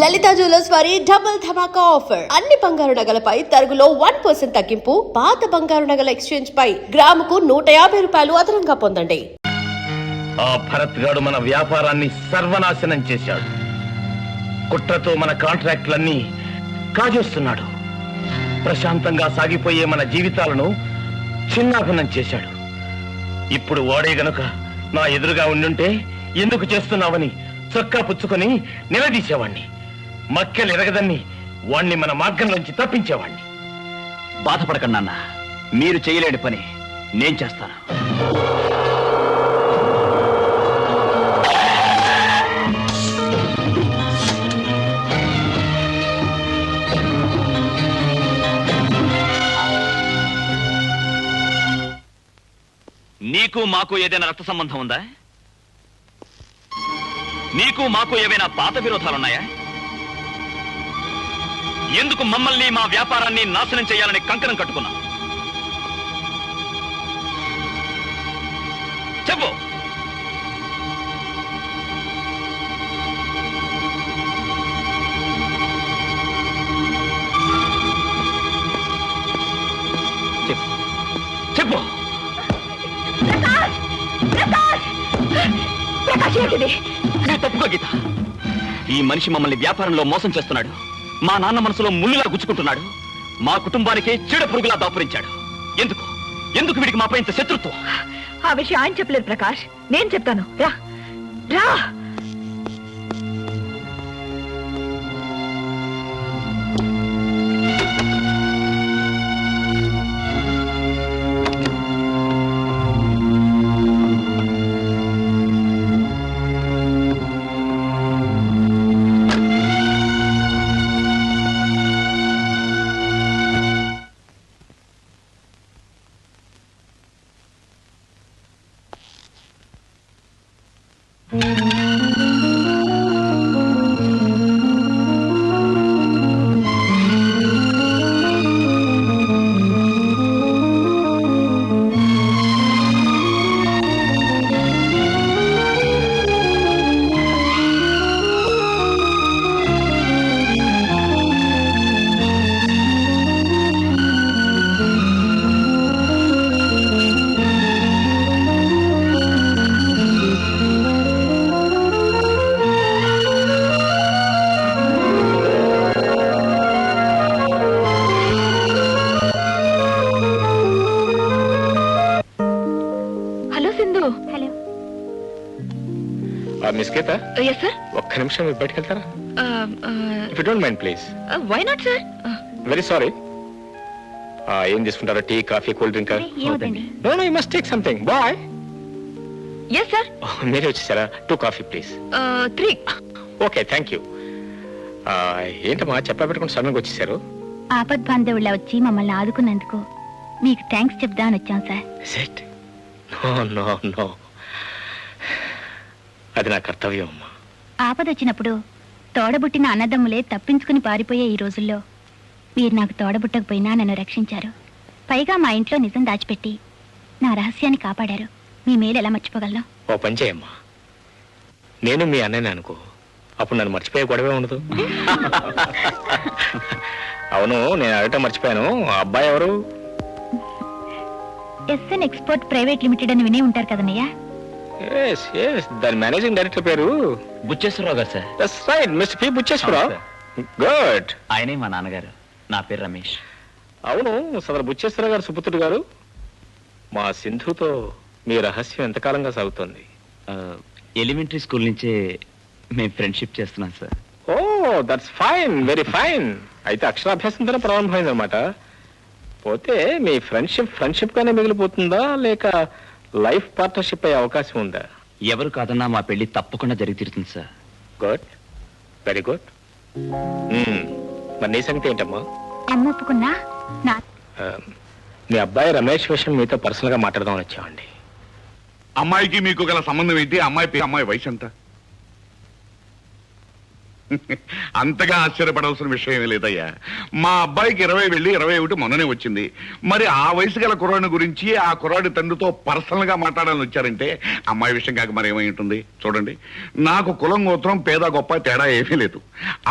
లలిత jewellers వారి double ధమాకా offer. అన్ని బంగారు నగలపై తరుగులో 1% తగ్గింపు. పాత బంగారు నగల ఎక్స్చేంజ్ పై గ్రాముకు 150 రూపాయలు అదనంగా పొందండి. ఆ భరత్ గాడు మన వ్యాపారాన్ని సర్వనాశనం చేశాడు. కుట్రతో మన కాంట్రాక్టులన్నీ కాజేస్తున్నాడు. ప్రశాంతంగా సాగిపోయే మన జీవితాలను చిన్నాభిన్నం చేశాడు. ఇప్పుడు వాడే గనుక నా ఎదురుగా ఉండుంటే ఎందుకు చేస్తున్నావని చొక్కా పుచ్చుకొని నిలదీసేవాణ్ణి. మక్కెలు ఎరగదన్ని వాణ్ణి మన మార్గంలోంచి తప్పించేవాణ్ణి. బాధపడకండి నాన్న, మీరు చేయలేని పని నేను చేస్తాను. నీకు మాకు ఏదైనా రక్త సంబంధం ఉందా? నీకు మాకు ఏవైనా పాత విరోధాలున్నాయా? ఎందుకు మమ్మల్ని మా వ్యాపారాన్ని నాశనం చేయాలని కంకణం కట్టుకున్నా? చెప్పు. చెప్పు. నా తప్పుగా గీత, ఈ మనిషి మమ్మల్ని వ్యాపారంలో మోసం చేస్తున్నాడు. మా నాన్న మనసులో ముళ్ళులా గుచ్చుకుంటున్నాడు. మా కుటుంబానికి చీడ పురుగులా దాపురించాడు. ఎందుకు ఎందుకు వీడికి మాపై ఇంత శత్రుత్వం? ఆ విషయం ఆయన చెప్పలేదు ప్రకాష్, నేను చెప్తాను. రా రా. Miss Geeta, yes sir. ఒక్క నిమిషం బయటికి వెళ్తారా? If you don't mind please. Why not sir? Very sorry. ఏం తీసుకుంటారా? Tea, coffee, cool drink? No no, you must take something. Bye. Yes sir. మీరే వచ్చేసారా? 2 coffee please. 3. Okay, thank you. ఏంటమ్మా చెప్పా పెట్టుకుని సడన్గా వచ్చేసారు? ఆపద్ బాంధవుళ్ళ వచ్చి మమ్మల్ని ఆదుకున్నందుకు మీకు థ్యాంక్స్ చెప్దామని వచ్చాం సార్. నో నో నో, అది నా కర్తవ్యం అమ్మా. ఆపదొచ్చినప్పుడు తోడబుట్టిన అన్నదమ్ములే తప్పించుకుని పారిపోయే ఈ రోజుల్లో మీరు నాకు తోడబుట్టకపోయినా నన్ను రక్షించారు. పైగా మా ఇంట్లో నిజం దాచిపెట్టి నా రహస్యాన్ని కాపాడారు. మీ మేలు ఎలా మర్చిపోగలను? ఓ పని చేయమ్మా, నేను మీ అన్నయ్యని అనుకో, అప్పుడు నన్ను మర్చిపోయే గొడవే ఉండదు. అవును, నేను అడగటం మర్చిపోయాను, ఆ అబ్బాయి ఎవరు? ఎస్ఎన్ ఎక్స్పోర్ట్ ప్రైవేట్ లిమిటెడ్ అని వినే ఉంటారు కదన్నయ్య. దాని మేనేజింగ్ డైరెక్టర్ పేరు బుచ్చేశ్వరరావు గారు sir. That's right, mister P Bucheswararao. Good. ఆయనే మా నాన్నగారు. నా పేరు రమేష్. అవును, సదరు బుచ్చేశ్వరరావు గారు సుపుత్రుడు గారు. మా సింధుతో మీ రహస్యం ఎంతకాలంగా సాగుతోంది? ఎలిమెంటరీ స్కూల్ నుంచే మేము ఫ్రెండ్షిప్ చేస్తున్నాం sir. Oh that's fine, very fine. అయితే అక్షరాభ్యాసంతోనే ప్రారంభమైంది అనమాట. పోతే మీ ఫ్రెండ్షిప్ గానే మిగిలిపోతుందా, లేక లైఫ్ పార్ట్నర్షిప్ అయ్యే అవకాశం ఉందా? ఎవరు కాదన్నా మా పెళ్లి తప్పకుండా జరిగి తీరుతుంది సార్. Good, very good. మరి నీ సంగతి ఏంటమ్మా? అమ్మ ఒప్పుకున్నా నా మీ అబ్బాయి రమేష్ విషయం మీతో పర్సనల్ గా మాట్లాడదామని వచ్చామండి. అమ్మాయికి మీకు గల సంబంధం ఏంటి? అమ్మాయి వయసు ఎంత? అంతగా ఆశ్చర్యపడాల్సిన విషయం లేదయ్యా. మా అబ్బాయికి 20 వెళ్ళి 21 మొన్ననే వచ్చింది. మరి ఆ వయసు గల కుర్రాడి గురించి ఆ కుర్రాడి తండ్రితో పర్సనల్ గా మాట్లాడాలని వచ్చారంటే అమ్మాయి విషయం కాక మరి ఏమై ఉంటుంది? చూడండి, నాకు కులం గోత్రం పేద గొప్ప తేడా ఏమీ లేదు.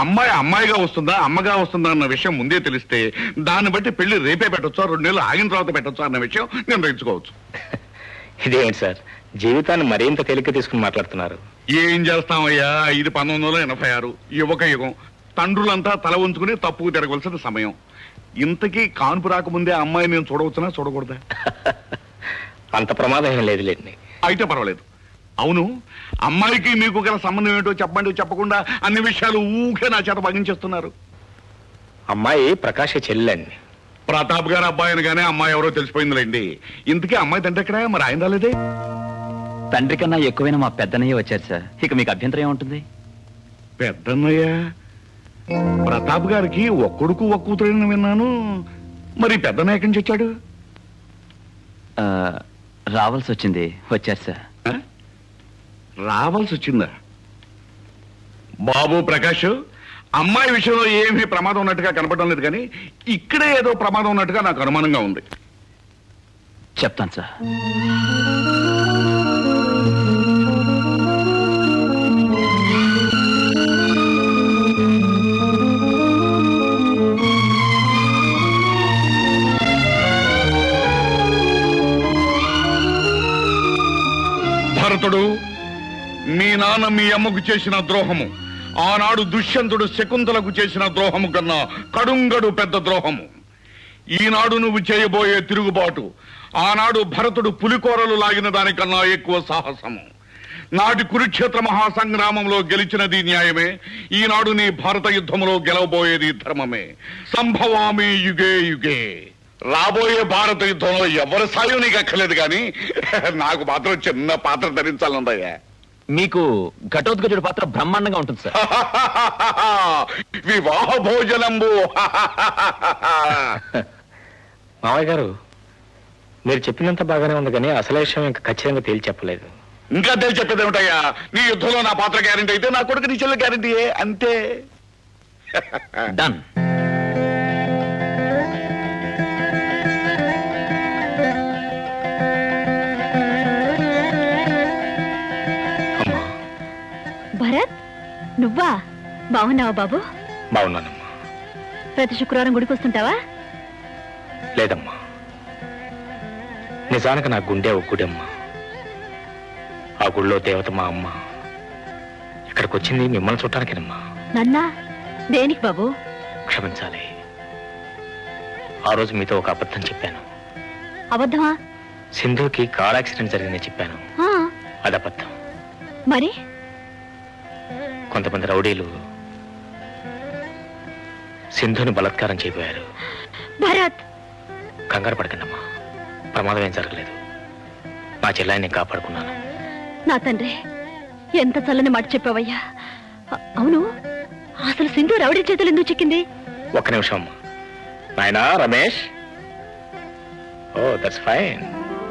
అమ్మాయి అమ్మాయిగా వస్తుందా అమ్మగా వస్తుందా అన్న విషయం ముందే తెలిస్తే దాన్ని బట్టి పెళ్లి రేపే పెట్టొచ్చా 2 నెలలు ఆగిన తర్వాత పెట్టొచ్చా అన్న విషయం నిర్ణయించుకోవచ్చు. ఇదేంటి సార్, జీవితాన్ని మరింత తేలిక తీసుకుని మాట్లాడుతున్నారు. ఏం చేస్తామయ్యా, ఇది 1986 యువక యుగం. తండ్రులంతా తల ఉంచుకుని తప్పుకు తిరగవలసిన సమయం. ఇంతకీ కాన్పు రాకముందే అమ్మాయి నేను చూడవచ్చునా చూడకూడదా? అంత ప్రమాదం ఏం లేదులేండి. అయితే పర్వాలేదు. అవును, అమ్మాయికి మీకు గల సంబంధం ఏంటో చెప్పండి. చెప్పకుండా అన్ని విషయాలు ఊకే నా చేత భగించేస్తున్నారు. అమ్మాయి ప్రకాష్ చెల్లెండి. ప్రతాప్ గారు అబ్బాయి అనగానే అమ్మాయి ఎవరో తెలిసిపోయిందిలేండి. ఇంతకీ అమ్మాయి తండ్రి ఎక్కడ? మరి ఆయన రాలేదే? తండ్రి కన్నా ఎక్కువైన మా పెద్దనయ్య వచ్చారు సార్. ఇక మీకు అభ్యంతరం ఏముంటుంది? పెద్దన్నయ్య ప్రతాప్ గారికి ఒక్కడుకు ఒక్క కూతురని విన్నాను. మరి పెద్దన్నయ్య ఎక్కడి నుంచి వచ్చాడు? రావాల్సి వచ్చింది, వచ్చారు సార్. రావాల్సి వచ్చిందా? బాబు ప్రకాష్, అమ్మాయి విషయంలో ఏమీ ప్రమాదం ఉన్నట్టుగా కనపడడం లేదు, కానీ ఇక్కడే ఏదో ప్రమాదం ఉన్నట్టుగా నాకు అనుమానంగా ఉంది. చెప్తాను సార్. భరతుడు, మీ నాన్న మీ అమ్మకు చేసిన ద్రోహము ఆనాడు దుష్యంతుడు శకుంతలకు చేసిన ద్రోహము కన్నా కడుంగడు పెద్ద ద్రోహము. ఈనాడు నువ్వు చేయబోయే తిరుగుబాటు ఆనాడు భరతుడు పులికోరలు లాగిన దానికన్నా ఎక్కువ సాహసము. నాటి కురుక్షేత్ర మహాసంగ్రామంలో గెలిచినది న్యాయమే. ఈనాడు నీ భారత యుద్ధములో గెలవబోయేది ధర్మమే. సంభవామి యుగే యుగే. రాబోయే భారత యుద్ధంలో ఎవరి సాయం నీకు అక్కర్లేదు, కానీ నాకు మాత్రం చిన్న పాత్ర ధరించాలందయ్యా. మీకు ఘటోద్గజుడి పాత్ర బ్రహ్మాండంగా ఉంటుంది సార్. వివాహ భోజనంబు. మావయ్య గారు, మీరు చెప్పినంత బాగానే ఉంది, కానీ అసలు విషయం ఇంకా ఖచ్చితంగా తేల్చి చెప్పలేదు. ఇంకా తెలిసి చెప్పేది ఏమిటయ్యా? నీ యుద్ధంలో నా పాత్ర గ్యారంటీ అయితే నా కొడుకు నీ చెల్లె గ్యారంటీయే, అంతే. డన్. భరత్, నువ్వా? బాగున్నావా బాబు? బాగున్నానమ్మా. ప్రతి శుక్రవారం గుడికి వస్తుంటావా? లేదమ్మా, నిజానికి నా గుండె ఒక గుడమ్మా. ఆ గుడిలో దేవత మా అమ్మ. ఇక్కడికి వచ్చింది మిమ్మల్ని చూడటానికేనమ్మా. నన్నా? దేనికి బాబు? క్షమించాలి, ఆ రోజు మీతో ఒక అబద్ధం చెప్పాను. అబద్ధమా? సింధుకి కార్ యాక్సిడెంట్ జరిగిందని చెప్పాను. ఆ, అది అబద్ధం. మరి కొంతమంది రౌడీలు సింధుని బలాత్కారం చేయబోయారు. భరత్, కంగారు పడకండమ్మా, ప్రమాదం ఏం జరగలేదు. మా చెల్లాయిని నేను కాపాడుకున్నాను. నా తండ్రి, ఎంత చల్లని మాట చెప్పావయ్యా. అవును, అసలు సింధు రౌడీ చేతులు ఎందుకు చిక్కింది? ఒక్క నిమిషం అమ్మా. నాయనా రమేష్. ఓ, దట్స్ ఫైన్.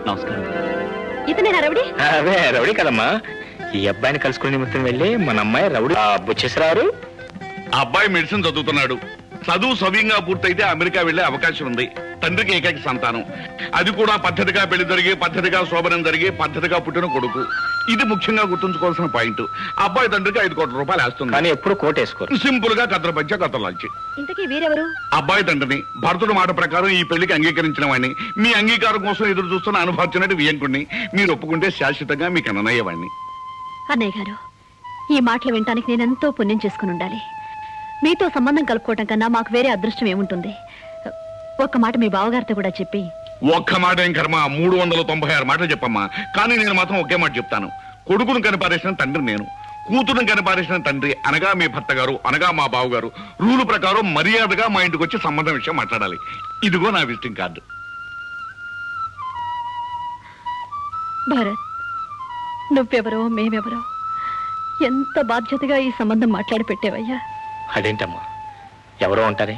నమస్కారం. ఇతనే రౌడీ? అదే రౌడీ కదమ్మా. ఈ అబ్బాయిని కలుసుకునే నిమిత్తం వెళ్ళి మన అమ్మాయి రౌడీ బుచ్చేసరారు. ఆ అబ్బాయి మెడిసిన్ చదువుతున్నాడు. చదువు సవ్యంగా పూర్తయితే అమెరికా వెళ్లే అవకాశం ఉంది. తండ్రికి ఏకైక సంతానం. అది కూడా పద్ధతిగా పెళ్లి జరిగి పద్ధతిగా శోభనం జరిగి పద్ధతిగా పుట్టిన కొడుకు. ఇది ముఖ్యంగా గుర్తుంచుకోవాల్సిన పాయింట్. అబ్బాయి తండ్రికి 5 కోట్ల రూపాయలు వేస్తుంది, కానీ ఎప్పుడు కోట్ వేసుకోరు. సింపుల్ గా కథల పంచ కథలాంచి. ఇంతకీ వీరెవరు? అబ్బాయి తండ్రిని, భరతుడు మాట ప్రకారం ఈ పెళ్లికి అంగీకరించిన వాడిని, మీ అంగీకారం కోసం ఎదురు చూస్తున్న అనుభవించినట్టు వియంకుడిని. మీరు ఒప్పుకుంటే శాశ్వతంగా మీకు అన్నయ్యవాడిని. అన్నయ్య గారు, ఈ మాటలు వినటానికి నేనెంతో పుణ్యం చేసుకుని ఉండాలి. మీతో సంబంధం కలుపుకోవటం కన్నా మాకు వేరే అదృష్టం ఏముంటుంది? ఒక్క మాట మీ బావగారితో కూడా చెప్పి. ఒక్క మాట ఏం కర్మ, 396 మాటలు చెప్పమ్మా. కానీ నేను మాత్రం ఒకే మాట చెప్తాను. కొడుకును కనిపారేసిన తండ్రి నేను, కూతురుని కనిపారేసిన తండ్రి అనగా మీ భర్త గారు అనగా మా బావగారు రూలు ప్రకారం మర్యాదగా మా ఇంటికి వచ్చి సంబంధం విషయం మాట్లాడాలి. ఇదిగో నా విజిటింగ్ కార్డు. భరత్, నువ్వెవరో మేమెవరో ఎంత బాధ్యతగా ఈ సంబంధం మాట్లాడి పెట్టేవయ్యా. అదేంటమ్మా, ఎవరో అంటారే,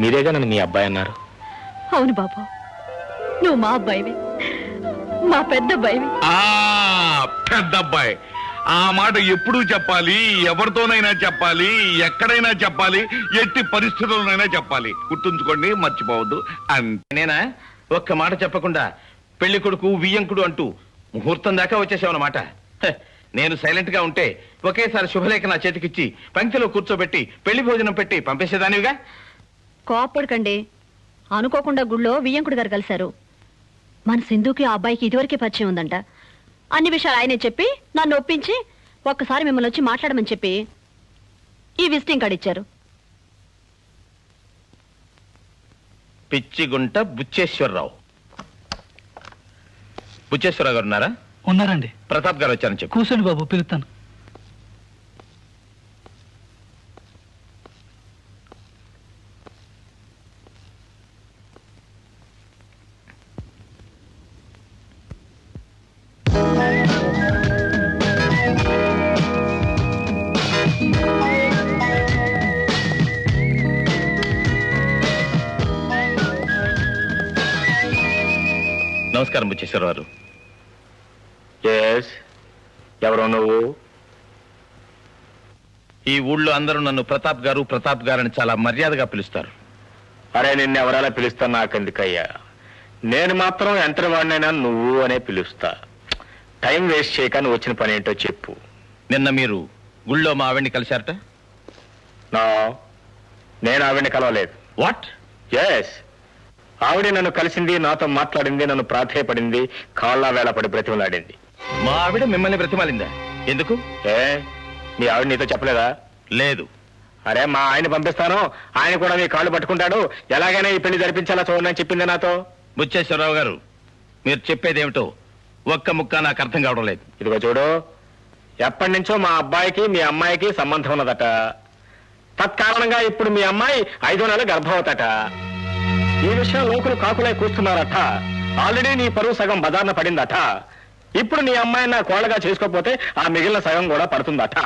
మీరేగా నన్ను మీ అబ్బాయి అన్నారు. అవును బాబు, నువ్వు మా అబ్బాయివి, మా పెద్ద అబ్బాయివి. పెద్ద అబ్బాయి ఆ మాట ఎప్పుడూ చెప్పాలి, ఎవరితోనైనా చెప్పాలి, ఎక్కడైనా చెప్పాలి, ఎట్టి పరిస్థితుల్లోనైనా చెప్పాలి. గుర్తుంచుకోండి, మర్చిపోవద్దు. నేనా ఒక్క మాట చెప్పకుండా పెళ్లి కొడుకు వియ్యంకుడు అంటూ ముహూర్తం దాకా వచ్చేసావన్నమాట. నేను సైలెంట్ గా ఉంటే ఒకేసారి శుభలేఖ నా చేతికిచ్చి పంక్తిలో కూర్చోబెట్టి పెళ్లి భోజనం పెట్టి పంపేసేదానివిగా. కోప్పడకండి. అనుకోకుండా గుళ్ళో వియ్యంకుడు గారు కలిశారు. మన సింధుకి ఆ అబ్బాయికి ఇదివరకే పరిచయం ఉందంట. అన్ని విషయాలు ఆయనే చెప్పి నన్ను ఒప్పించి ఒక్కసారి మిమ్మల్ని వచ్చి మాట్లాడమని చెప్పి ఈ విజిటింగ్ కార్డు ఇచ్చారు. పిచ్చిగుంట బుచ్చేశ్వరరావు. బుచ్చేశ్వరరావు గారు ఉన్నారా? ఉన్నారండి. ప్రతాప్ గారు వచ్చారని చెప్పు. కూర్చోండి బాబు, పిలుస్తాను. నమస్కారం బుచ్చేశ్వరరావు గారు. ఎవరో నువ్వు? ఈ ఊళ్ళో అందరూ నన్ను ప్రతాప్ గారు ప్రతాప్ గారని చాలా మర్యాదగా పిలుస్తారు. అరే, నిన్ను ఎవరైనా పిలుస్తా నాకెందుకయ్యా? నేను మాత్రం ఎంతటి వాడినైనా నువ్వు అనే పిలుస్తా. టైం వేస్ట్ చేయక నువ్వు వచ్చిన పని ఏంటో చెప్పు. నిన్న మీరు గుళ్ళో మా ఆవిడ్ని కలిశారట? నేను ఆవిడ్ని కలవలేదు. వాట్? ఎస్, ఆవిడ నన్ను కలిసింది, నాతో మాట్లాడింది, నన్ను ప్రాధేయపడింది, కాళ్ళ వేళ పడి బ్రతిమలాడింది. మా ఆవిడ మిమ్మల్ని బ్రతిమాలిందా? ఎందుకు? మీ ఆవిడ నీతో చెప్పలేదా? లేదు. అరే, మా ఆయన పంపిస్తాను, ఆయన కూడా మీ కాళ్ళు పట్టుకుంటాడు, ఎలాగైనా ఈ పెళ్లి జరిపించాలా చూడని చెప్పింది నాతో. బుచ్చేశ్వరరావు గారు, మీరు చెప్పేదేమిటో ఒక్క ముక్క నాకు అర్థం కావడం లేదు. ఇదిగో చూడు, ఎప్పటి నుంచో మా అబ్బాయికి మీ అమ్మాయికి సంబంధం ఉన్నదట. తత్కారణంగా ఇప్పుడు మీ అమ్మాయి 5వ నెల గర్భవతట. ఈ విషయం లోకులు కాకులై కూస్తున్నారట. ఆల్రెడీ నీ పరువు సగం బజార్న పడిందట. ఇప్పుడు నీ అమ్మాయిని నా కోళ్ళగా చేసుకోకపోతే ఆ మిగిలిన సగం కూడా పడుతుందట.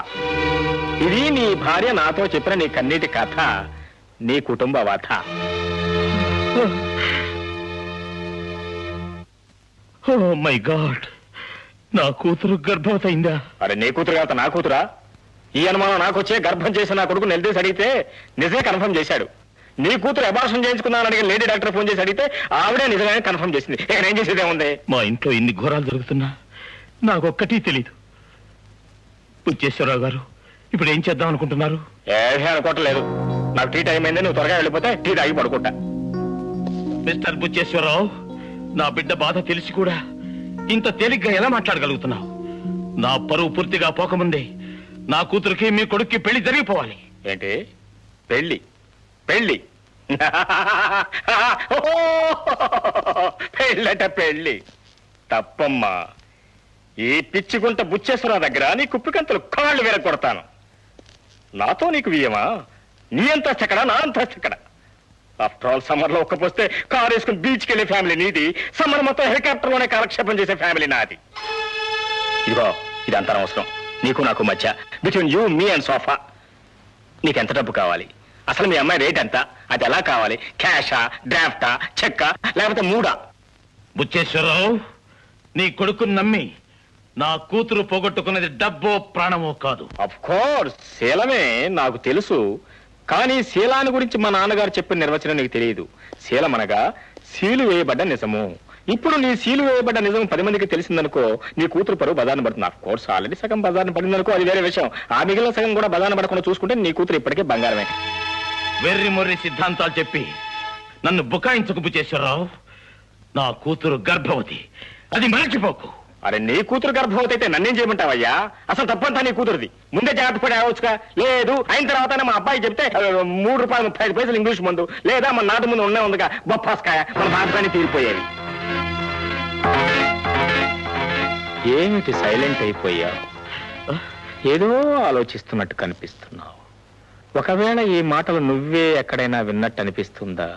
ఇది నీ భార్య నాతో చెప్పిన నీ కన్నీటి కథ, నీ కుటుంబ వథ. ఓ మై గాడ్, నా కూతురు గర్భవతి అయిందా? అరే, నీ కూతురు కాదు నా కూతురా? ఈ అనుమానం నాకు వచ్చే గర్భం చేసి నా కొడుకు నిలదీసి అడిగితే నిజమే కన్ఫర్మ్ చేశాడు. నీ కూతురు అబార్షన్ చేయించుకున్నాను అడిగి లేడీ డాక్టర్ ఫోన్ చేసి అడిగితే ఆవిడే నిజంగానే కన్ఫర్మ్ చేసింది. ఇక్కడ ఏం చేసేదే ఉంది? మా ఇంట్లో ఇన్ని ఘోరాలు జరుగుతున్నా నాకొక్కటి తెలీదు. బుచ్చేశ్వరరావు గారు, ఇప్పుడు ఏం చేద్దాం అనుకుంటున్నారు? ఏమీ అనుకోవట్లేదు. నాకు టీ టైం అయింది, నువ్వు త్వరగా వెళ్ళిపోతే టీ తాగి పడుకుంటా. మిస్టర్ బుచ్చేశ్వరరావు, నా బిడ్డ బాధ తెలిసి కూడా ఇంత తేలిగ్గా ఎలా మాట్లాడగలుగుతున్నావు? నా పరువు పూర్తిగా పోకముందే నా కూతురికి మీ కొడుక్కి పెళ్లి జరిగిపోవాలి. ఏంటి పెళ్లి? పెళ్లి పెళ్ళట పెళ్లి తప్పమ్మా. ఈ పిచ్చిగుంట బుచ్చేశ్వరరావు దగ్గర నీ కుప్పికంతలు కాళ్ళు వేరకొడతాను. నాతో నీకు వియ్యమా? నీ అంతా చెక్కడ, నా అంతా చెక్కడ. ఆఫ్టర్ ఆల్ సమ్మర్ లో ఒక్కపోస్తే కారు వేసుకుని బీచ్కి వెళ్ళే ఫ్యామిలీ నీది, సమ్మర్ మొత్తం హెలికాప్టర్ లోనే కాలక్షేపం చేసే ఫ్యామిలీ నాది. ఇదిగో, ఇదంతా అవసరం నీకు నాకు మధ్య, between you me and sofa. నీకెంత డబ్బు కావాలి? అసలు మీ అమ్మాయి రేట్ ఎంత? అది ఎలా కావాలి? క్యాషా, డ్రాఫ్టా, చెక్కా, లేకపోతే మూడా? బుచ్చేశ్వరరావు, నీ కొడుకుని నమ్మి నా కూతురు పోగొట్టుకున్నది డబ్బో ప్రాణమో కాదు. అఫ్ కోర్స్ శీలమే నాకు తెలుసు, కానీ శీలాన్ని గురించి మా నాన్నగారు చెప్పిన నిర్వచనం నీకు తెలియదు. శీలం అనగా సీలు వేయబడ్డ నిజము. ఇప్పుడు నీ సీలు వేయబడ్డ నిజం 10 మందికి తెలిసిందనుకో, నీ కూతురు పరువు బజార్న పడుతుంది. ఆఫ్ కోర్స్ ఆల్రెడీ సగం బజార్న పడిందనుకో, అది వేరే విషయం. ఆ మిగిలిన సగం కూడా బజార్న పడకుండా చూసుకుంటే నీ కూతురు ఇప్పటికే బంగారమే. వెర్రి మొర్రి సిద్ధాంతాలు చెప్పి నన్ను బుకాయించకు బుచ్చేశ్వరరావు. నా కూతురు గర్భవతి, అది మరచిపోకు. అరే, నీ కూతురు గర్భవతి అయితే నన్నేం చేయమంటావయ్యా? అసలు తప్పంతా నీ కూతురుది. ముందే జాగ్రత్త పడి ఆవచ్చుగా. లేదు, అయిన తర్వాతనే మా అబ్బాయి చెప్తే ₹3.35 ఇంగ్లీష్ మందు, లేదా మన నాటి ముందు ఉండే ఉందిగా బొప్పాస్కాయ, మన బాధని తీరిపోయేవి. ఏమిటి సైలెంట్ అయిపోయావు? ఏదో ఆలోచిస్తున్నట్టు కనిపిస్తున్నావు. ఒకవేళ ఈ మాటలు నువ్వే ఎక్కడైనా విన్నట్టు అనిపిస్తుందా?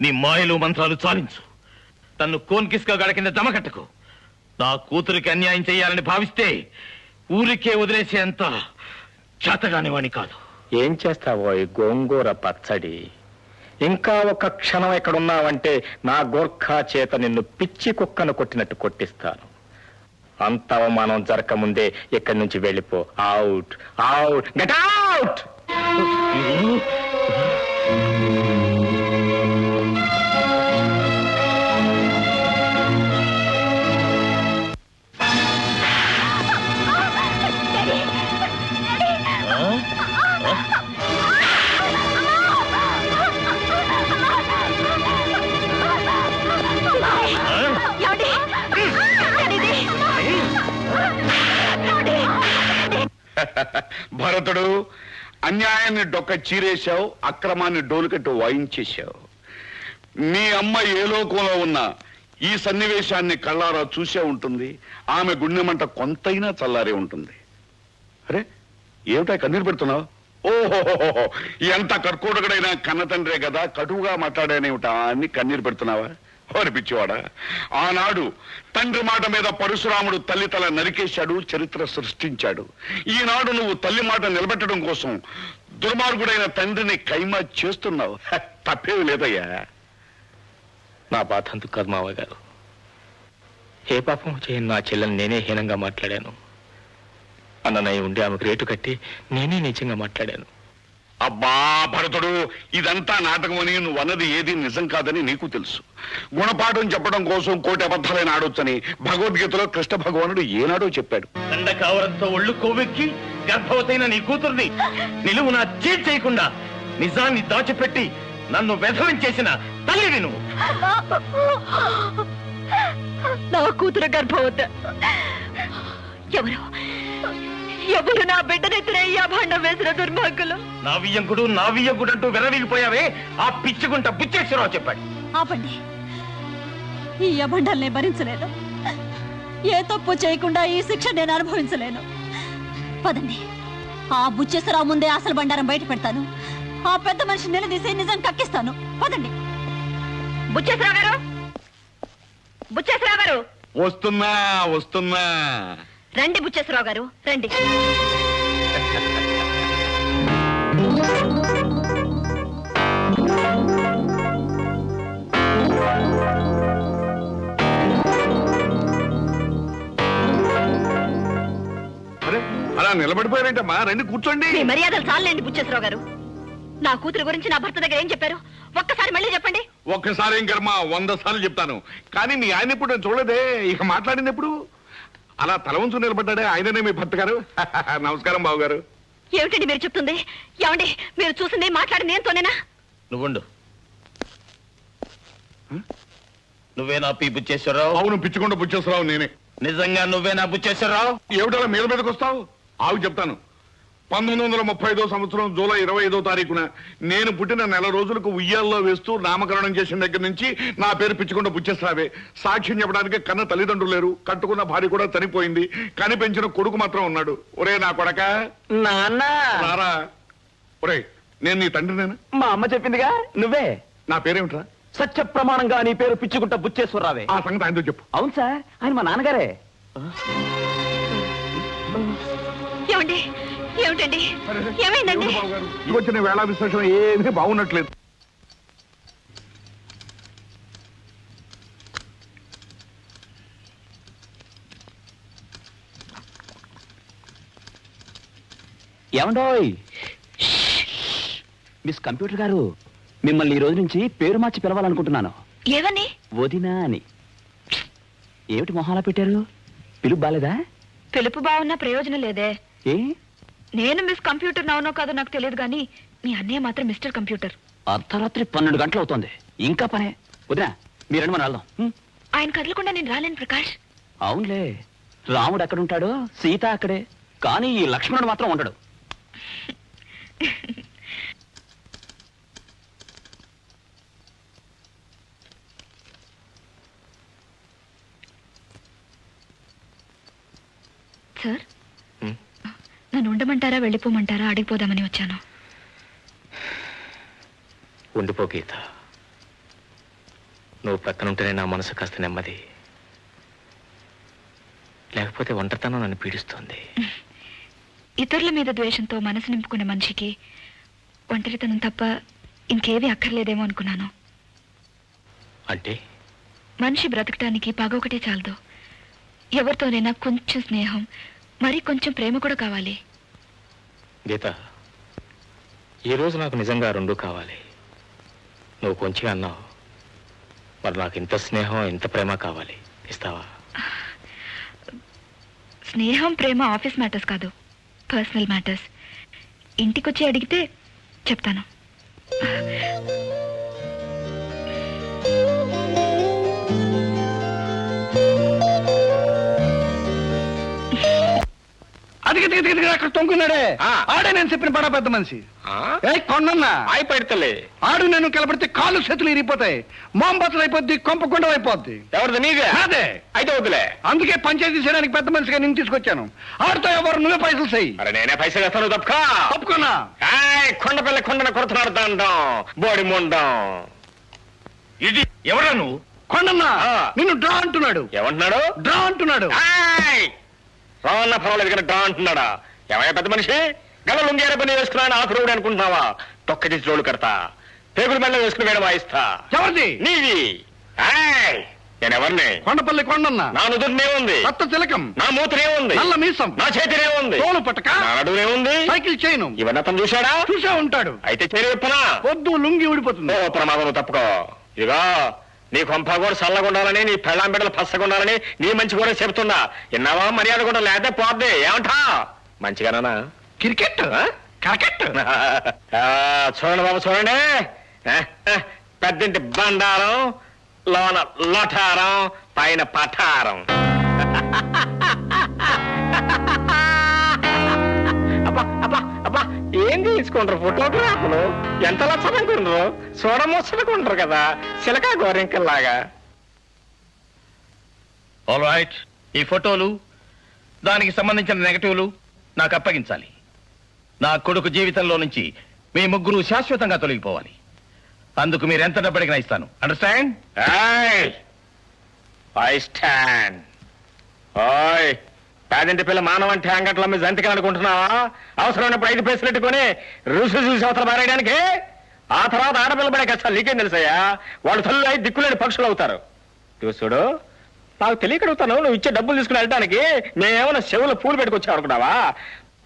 నీ మాయలు మంత్రాలు చాలించు. తన్ను కోన్కిస్కా గడ కింద దమకట్టకు. నా కూతురికి అన్యాయం చేయాలని భావిస్తే ఊరికే వదిలేసేంత చేతగాని వాణ్ణి కాదు. ఏం చేస్తావో ఈ గోంగూర పచ్చడి? ఇంకా ఒక క్షణం ఎక్కడున్నావంటే నా గోర్ఖా చేత నిన్ను పిచ్చి కుక్కను కొట్టినట్టు కొట్టిస్తాను. అంత అవమానం జరగక ముందే ఇక్కడి నుంచి వెళ్ళిపో. Out out get out. భరతుడు, అన్యాయాన్ని డొక్క చీరేశావు, అక్రమాన్ని డోలుకట్టు వాయించేశావు. మీ అమ్మ ఏ లోకంలో ఉన్నా ఈ సన్నివేశాన్ని కళ్ళారా చూసే ఉంటుంది. ఆమె గుండెమంట కొంతైనా చల్లారే ఉంటుంది. అరే ఏమిటా కన్నీరు పెడుతున్నావు? ఓహోహోహో, ఎంత కర్కోటకుడైనా కన్న తండ్రే కదా, కటువుగా మాట్లాడానేమిటా అని కన్నీరు పెడుతున్నావా? అనిపించేవాడా? ఆనాడు తండ్రి మాట మీద పరశురాముడు తల్లి తల నరికేశాడు, చరిత్ర సృష్టించాడు. ఈనాడు నువ్వు తల్లి మాట నిలబెట్టడం కోసం దుర్మార్గుడైన తండ్రిని కైమా చేస్తున్నావు. తప్పేమి లేదయ్యా. నా బాధ అందుకు కాదు మావయ్య గారు. ఏ పాపం చేయని నా చెల్లెని నేనే హీనంగా మాట్లాడాను. అన్నయ్య ఉండి ఆమెకు రేటు కట్టి నేనే నిజంగా మాట్లాడాను. అబ్బా భరతుడు, ఇదంతా నాటకమని నువ్వు అన్నది ఏది నిజం కాదని నీకు తెలుసు. గుణపాఠం చెప్పడం కోసం కోటి అబద్ధాలైన ఆడొచ్చని భగవద్గీతలో కృష్ణ భగవానుడు ఏనాడో చెప్పాడు. దండకావరంతో ఒళ్ళు కొవ్వెక్కి గర్భవతైన నీ కూతుర్ని నిలువునా చేయకుండా నిజాన్ని దాచిపెట్టి నన్ను వెధవించేసిన తల్లివి నువ్వు. నా కూతురు గర్భవత. ఎవరు నా బిడ్డనెత్తిన ఈ అభాండం వేసిన దుర్మార్గులు? నా వియ్యంకుడు అంటూ విరవీగిపోయావే ఆ పిచ్చుకుంట బుచ్చేశ్వరరావు చెప్పాడు. ఆపండి, ఈ అభండాల్ని భరించలేను. ఏ తప్పు చేయకుండా ఈ శిక్ష నేను అనుభవించలేను. పదండి, ఆ బుచ్చేశ్వరరావు ముందే అసలు బండారం బయట పెడతాను. ఆ పెద్ద మనిషి నిలదీసి నిజం కక్కిస్తాను. పదండి. బుచ్చేశ్వరరావు గారు, బుచ్చేశ్వరరావు గారు. వస్తున్నా. రండి బుచ్చేశ్వరరావు గారు, రండి. అలా నిలబడిపోయారేంటమ్మా? రండి కూర్చోండి. మీ మర్యాదలు చాలండి బుచ్చేశ్వరరావు గారు. నా కూతురు గురించి నా భర్త దగ్గర ఏం చెప్పారు? ఒక్కసారి మళ్ళీ చెప్పండి. ఒక్కసారి ఏం కర్మ, 100 సార్లు చెప్తాను. కానీ మీ ఆయన ఇప్పుడు నేను చూడలేదే. ఇక మాట్లాడింది ఎప్పుడు? అలా తల వంచు నిలబడ్డాడే ఆయననే మీ భర్త గారు. నమస్కారం బాబు గారు. ఏమిటండి మీరు చెప్తుంది? ఏమండి మీరు చూసింది మాట్లాడింది ఏంతోనేనా? నువ్వుండు. నువ్వే నా పి బుచ్చేశ్వరరావు? అవును, పిచ్చుకొండ బుచ్చేశ్వరరావు నేనే. నిజంగా నువ్వే నా బుచ్చేశ్వరరావు? ఏమిటలా మీదకి వస్తావు? ఆవు చెప్తాను. 1935 సంవత్సరం జూలై 25వ తారీఖున నేను పుట్టిన నెల రోజులకు ఉయ్యాల్లో వేస్తూ నామకరణం చేసిన దగ్గర నుంచి నా పేరు పిచ్చుకొండ బుచ్చేశ్వరరావే. సాక్ష్యం చెప్పడానికి కన్న తల్లిదండ్రులు లేరు, కట్టుకున్న భార్య కూడా చనిపోయింది, కని పెంచిన కొడుకు మాత్రం ఉన్నాడు. ఒరే నా కొడక, రారా. ఒరే నేను నీ తండ్రినేనా? మా అమ్మ చెప్పిందిగా నువ్వే. నా పేరేమిట్రా? సత్య ప్రమాణంగా నీ పేరు పిచ్చుకుంటా బుచ్చేశ్వరరావే. ఆ సంగతి ఆయనతో చెప్పు. అవును సార్, ఆయన మా నాన్నగారే. ఏమండి ఏమిటండి ఏమైందండి? ఈ వచ్చిన వేళ విశేషం ఏమీ బాగున్నట్లేదు. ఏమండోయ్ మిస్ కంప్యూటర్ గారు, మిమ్మల్ని ఈ రోజు నుంచి పేరు మార్చి పిలవాలనుకుంటున్నాను. ఏవని? వదినా అని. ఏమిటి మొహాలా పెట్టారు? పిలుపు బాలేదా? పిలుపు బాగున్నా ప్రయోజనం లేదే. ఏ? నేను మిస్ కంప్యూటర్ అవునో కాదో నాకు తెలియదు కానీ మీ అన్నయ్య మాత్రం మిస్టర్ కంప్యూటర్. అర్ధరాత్రి 12 గంటలు అవుతోంది, ఇంకా పనే. వదినా మీరండి, మనం వెళ్దాం. ఆయన కదలకుండా నేను రాలేను ప్రకాష్. అవునులే, రాముడు ఎక్కడుంటాడో సీత అక్కడే, కానీ ఈ లక్ష్మణుడు మాత్రం ఉండడు. సార్, నన్ను ఉండమంటారా వెళ్ళిపోమంటారా అడిగిపోదామని వచ్చాను. ఉండిపో గీత. నువ్వు ప్రక్కనుంటేనే నా మనసు కాస్త నెమ్మది, లేకపోతే ఒంటరితనం నన్ను పీడిస్తుంది. ఇతరుల మీద ద్వేషంతో మనసు నింపుకున్న మనిషికి ఒంటరితనం తప్ప ఇంకేది అక్కర్లేదేమో అనుకున్నాను. అంటే మనిషి బ్రతకటానికి పగ ఒకటే చాలదు, ఎవరితోనైనా కొంచెం స్నేహం, మరి కొంచెం ప్రేమ కూడా కావాలి. గీత, ఈరోజు నాకు నిజంగా రెండూ కావాలి. నువ్వు కొంచెం అన్నావు, మరి నాకు ఇంత స్నేహం ఇంత ప్రేమ కావాలి. ఇస్తావా? స్నేహం, ప్రేమ ఆఫీస్ మ్యాటర్స్ కాదు, పర్సనల్ మ్యాటర్స్. ఇంటికొచ్చి అడిగితే చెప్తాను. అక్కడ తొంగున్నాడే ఆడే నేను చెప్పిన బడా పెద్ద మనిషి. కొండన్నా ఆయి పెడతలే. ఆడు నేను కలపడితే కాళ్ళు చేతులు ఇరిగిపోతాయి, మోంబతులు అయిపోద్ది, కొంపకుండా అయిపోద్ది. ఎవరిది? నీదే? అదే. అయితే వద్దులే. అందుకే పంచాయతీ చేయడానికి పెద్ద మనిషిగా నేను తీసుకొచ్చాను. ఆడితో ఎవరు నువ్వే పైసలు చెయ్యి. అరే నేనే పైసలు వేస్తాను, తప్పుకో. తప్పుకున్నా. కొండపిల్ల కొండన కొడుతున్నాడు దండం, బోడి ముండం. ఇది ఎవరా నువ్వు? కొండన్నా నిన్ను డ్రా అంటున్నాడు. ఏమంటున్నాడు? డ్రా అంటున్నాడు. రావన్న పర్వాలేదు కానీ డ్రా అంటున్నాడా? ఏమయ్యా పెద్ద మనిషి, గల లుంగేర పని వేసుకున్నాను ఆకురుడు అనుకుంటున్నావా? తొక్క తీసి రోడ్డు కడతా, పేగుల మెల్ల వేసుకుని వేడ వాయిస్తా. ఎవరిది? నీది. నేనెవరిని? కొండపల్లి కొండన్నా. నా నుదురునే ఉంది కొత్త తిలకం, నా మూతనే ఉంది, నల్ల మీసం, నా చేతినే ఉంది, తోలు పట్టక, నా నడునే ఉంది, సైకిల్ చైను. ఇవన్నీ అతను చూశాడా? చూసే ఉంటాడు. అయితే చేరి విప్పనా? వద్దు, లుంగి ఊడిపోతుంది. ఓ ప్రమాదం, తప్పుకో. ఇదిగో నీ కొంప కూడా చల్లగుండాలని, నీ పెళ్ళాం బిడ్డలు పచ్చగుండాలని నీ మంచి కూడా చెబుతున్నా. విన్నావా? మర్యాద కూడా లేకపోతే పోద్ది. ఏమంటా? మంచిగానా? Cricket cricket. చూడండి బాబు, చూడండి. పెద్దింటి బండారం, లోన లఠారం, పైన పఠారం. అబ్బా అబ్బా అబ్బా, ఏం తీసుకుంటారు ఫోటోగ్రాఫ్లు? ఎంత లచ్చనుకుంటారు, చూడమొచ్చనుకుంటారు కదా, చిలకా గోరింకల్లాగా. ఆల్ రైట్, ఈ ఫోటోలు, దానికి సంబంధించిన నెగటివ్లు నాకు అప్పగించాలి. నా కొడుకు జీవితంలో నుంచి మీ ముగ్గురు శాశ్వతంగా తొలగిపోవాలి. అందుకు మీరు ఎంత డబ్బు అడిగినా ఇస్తాను. అండర్స్టాండ్? I stand. ఓయ్ పేదింటి పిల్ల మానవ అంటే అంగట్లో మీ జంతికి అనుకుంటున్నావా? అవసరమైనప్పుడు 5 పైసలు పెట్టుకుని రుసు చూసి అవతల మారేయడానికి. ఆ తర్వాత ఆడపిల్ల పడే కష్టాలు నీకేం తెలుసయ్యా? వాళ్ళు తల్లు అయి దిక్కులేని పక్షులు అవుతారు. చూడు, నాకు తెలియకడుగుతాను, నువ్వు ఇచ్చే డబ్బులు తీసుకుని వెళ్ళడానికి మేమేమైనా చెవులో పూలు పెట్టుకొచ్చావు అనుకున్నావా?